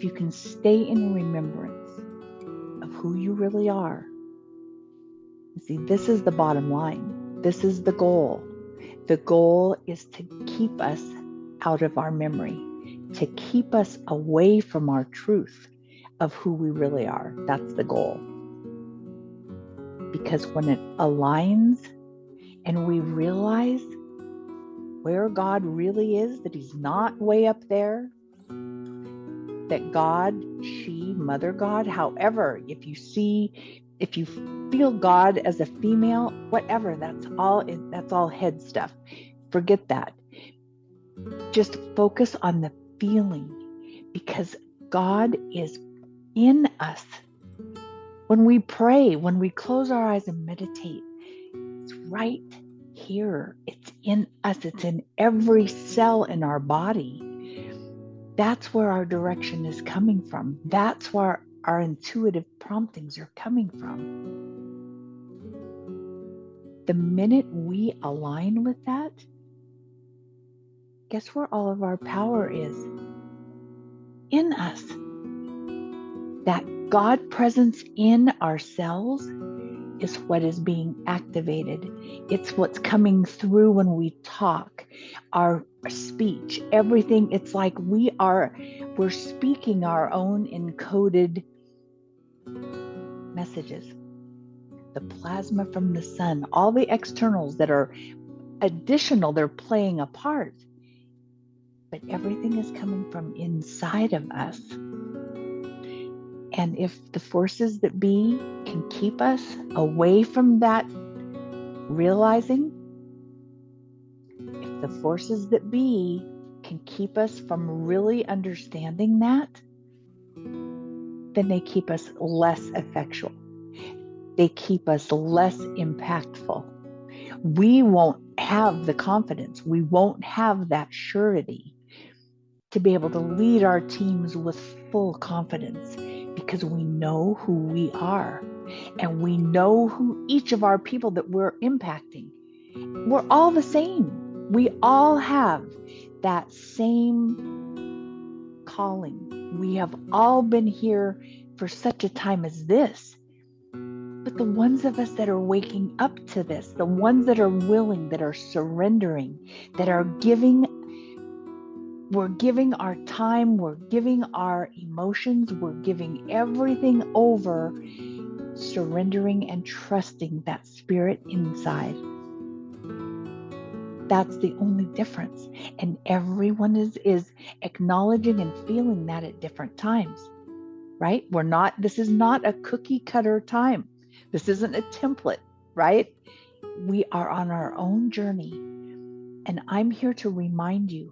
if you can stay in remembrance of who you really are. See, this is the bottom line. This is the goal. The goal is to keep us out of our memory, to keep us away from our truth of who we really are. That's the goal. Because when it aligns and we realize where God really is, that He's not way up there, that God, she, Mother God, however, if you feel God as a female, whatever, that's all head stuff. Forget that. Just focus on the feeling, because God is in us. When we pray, when we close our eyes and meditate, it's right here. It's in us. It's in every cell in our body. That's where our direction is coming from. That's where our intuitive promptings are coming from. The minute we align with that, guess where all of our power is? In us. That God presence in ourselves is what is being activated. It's what's coming through when we talk, our speech, everything. It's like we're speaking our own encoded messages. The plasma from the sun, all the externals that are additional, they're playing a part. But everything is coming from inside of us. And if the forces that be can keep us away from that realizing, if the forces that be can keep us from really understanding that, then they keep us less effectual. They keep us less impactful. We won't have the confidence. We won't have that surety to be able to lead our teams with full confidence, because we know who we are and we know who each of our people that we're impacting. We're all the same. We all have that same calling. We have all been here for such a time as this. But the ones of us that are waking up to this, the ones that are willing, that are surrendering, that are we're giving our time, we're giving our emotions, we're giving everything over, surrendering and trusting that spirit inside. That's the only difference. And everyone is acknowledging and feeling that at different times, right? This is not a cookie cutter time. This isn't a template, right? We are on our own journey. And I'm here to remind you.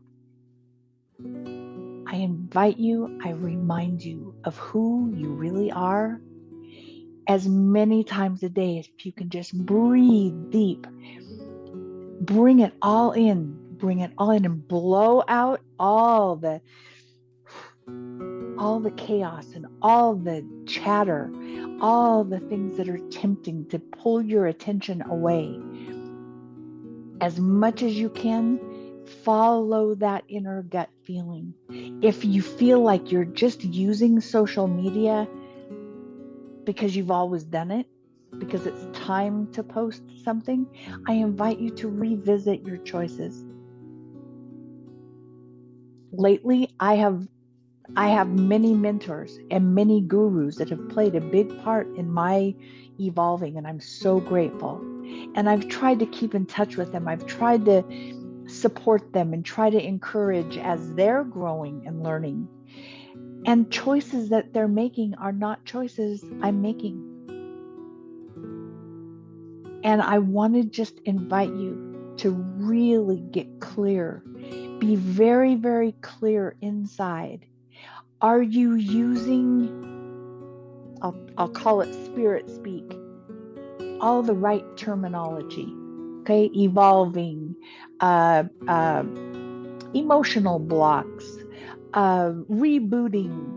I invite you, I remind you of who you really are as many times a day as you can. Just breathe deep. Bring it all in and blow out all the chaos and all the chatter, all the things that are tempting to pull your attention away. As much as you can, follow that inner gut feeling. If you feel like you're just using social media because you've always done it, because it's time to post something, I invite you to revisit your choices. Lately, I have many mentors and many gurus that have played a big part in my evolving, and I'm so grateful. And I've tried to keep in touch with them. I've tried to support them and try to encourage as they're growing and learning. And choices that they're making are not choices I'm making. And I want to just invite you to really get clear. Be very, very clear inside. Are you using, I'll call it spirit speak, all the right terminology, okay? Evolving, emotional blocks, rebooting,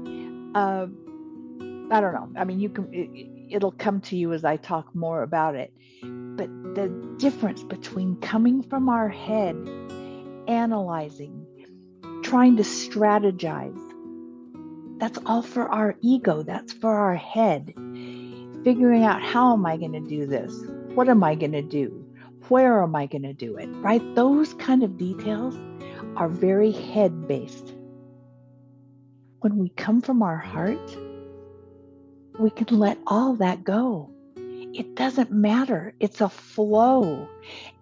I don't know. I mean, it'll come to you as I talk more about it. But the difference between coming from our head, analyzing, trying to strategize, That's all for our ego. That's for our head. Figuring out, how am I going to do this? What am I going to do? Where am I going to do it? Right? Those kind of details are very head-based. When we come from our heart, we can let all that go. It doesn't matter. It's a flow.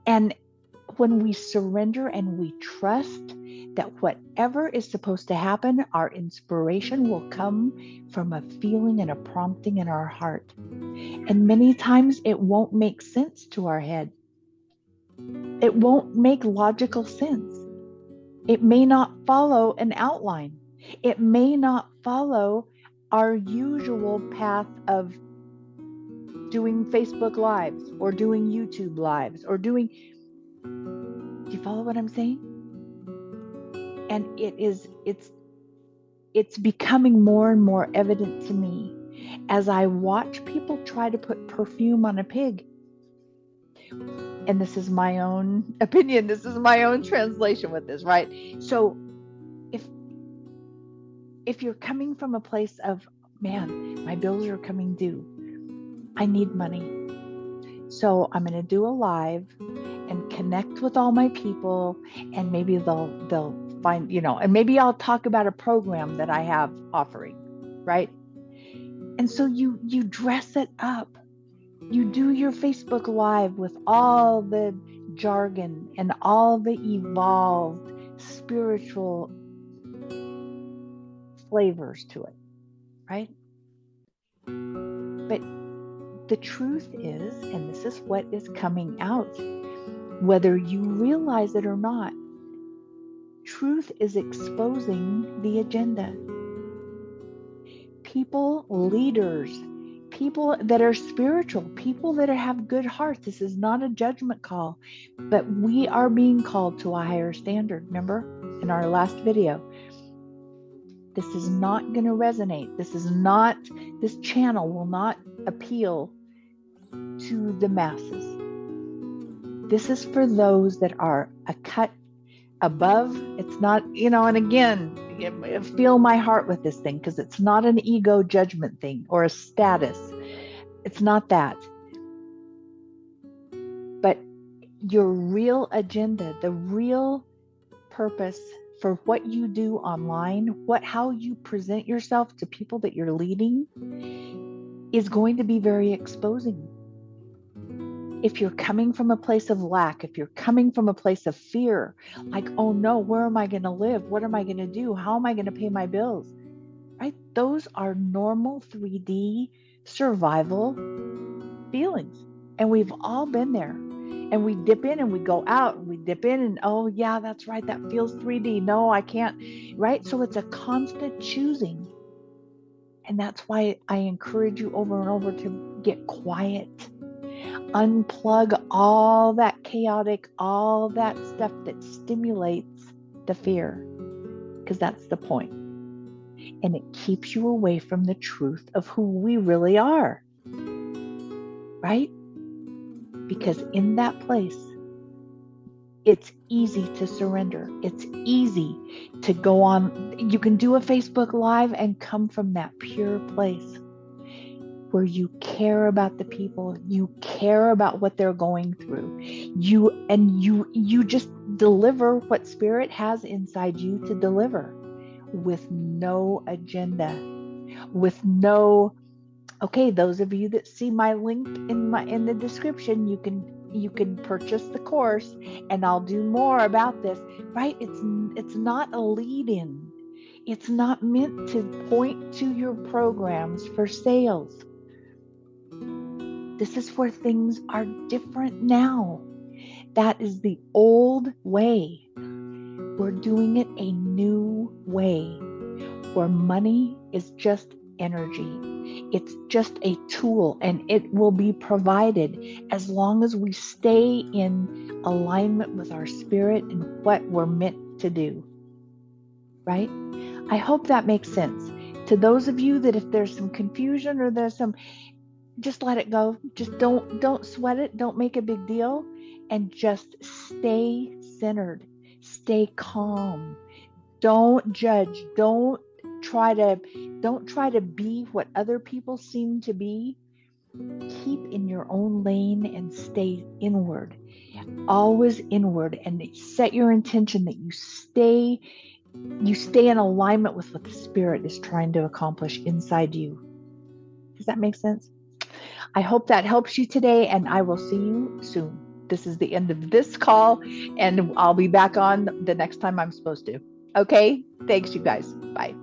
And when we surrender and we trust that whatever is supposed to happen, our inspiration will come from a feeling and a prompting in our heart. And many times it won't make sense to our head. It won't make logical sense. It may not follow an outline. It may not follow our usual path of doing Facebook Lives or doing YouTube Lives or doing... Do you follow what I'm saying? And it's becoming more and more evident to me as I watch people try to put perfume on a pig. And this is my own opinion. This is my own translation with this, right? So if you're coming from a place of, man, my bills are coming due, I need money, so I'm going to do a live and connect with all my people, and maybe they'll find, and maybe I'll talk about a program that I have offering, right? And so you dress it up. You do your Facebook Live with all the jargon and all the evolved spiritual flavors to it, right? But the truth is, and this is what is coming out, whether you realize it or not, truth is exposing the agenda. People, leaders, people that are spiritual, people that have good hearts. This is not a judgment call, but we are being called to a higher standard. Remember in our last video, this is not going to resonate. This channel will not appeal to the masses. This is for those that are a cut above. It's not, and again, feel my heart with this thing, because it's not an ego judgment thing or a status. It's not that. But your real agenda, the real purpose for what you do online, how you present yourself to people that you're leading, is going to be very exposing. If you're coming from a place of lack, if you're coming from a place of fear, like, oh no, where am I going to live? What am I going to do? How am I going to pay my bills? Right? Those are normal 3D survival feelings. And we've all been there. And we dip in and we go out, and we dip in and, oh yeah, that's right, that feels 3D. No, I can't, right? So it's a constant choosing. And that's why I encourage you over and over to get quiet. Unplug all that chaotic, all that stuff that stimulates the fear, because that's the point. And it keeps you away from the truth of who we really are, right? Because in that place, it's easy to surrender. It's easy to go on. You can do a Facebook Live and come from that pure place where you care about the people, you care about what they're going through. You just deliver what Spirit has inside you to deliver, with no agenda, with no, okay, those of you that see my link in the description, you can purchase the course and I'll do more about this, right? It's not a lead-in. It's not meant to point to your programs for sales. This is where things are different now. That is the old way. We're doing it a new way, where money is just energy. It's just a tool, and it will be provided as long as we stay in alignment with our spirit and what we're meant to do, right? I hope that makes sense. To those of you that if there's some confusion or there's some, just let it go. Just don't sweat it. Don't make a big deal, and just stay centered. Stay calm. Don't judge. Don't try to be what other people seem to be. Keep in your own lane and stay inward, always inward, and set your intention that you stay in alignment with what the Spirit is trying to accomplish inside you. Does that make sense? I hope that helps you today, and I will see you soon. This is the end of this call, and I'll be back on the next time I'm supposed to. Okay? Thanks, you guys. Bye.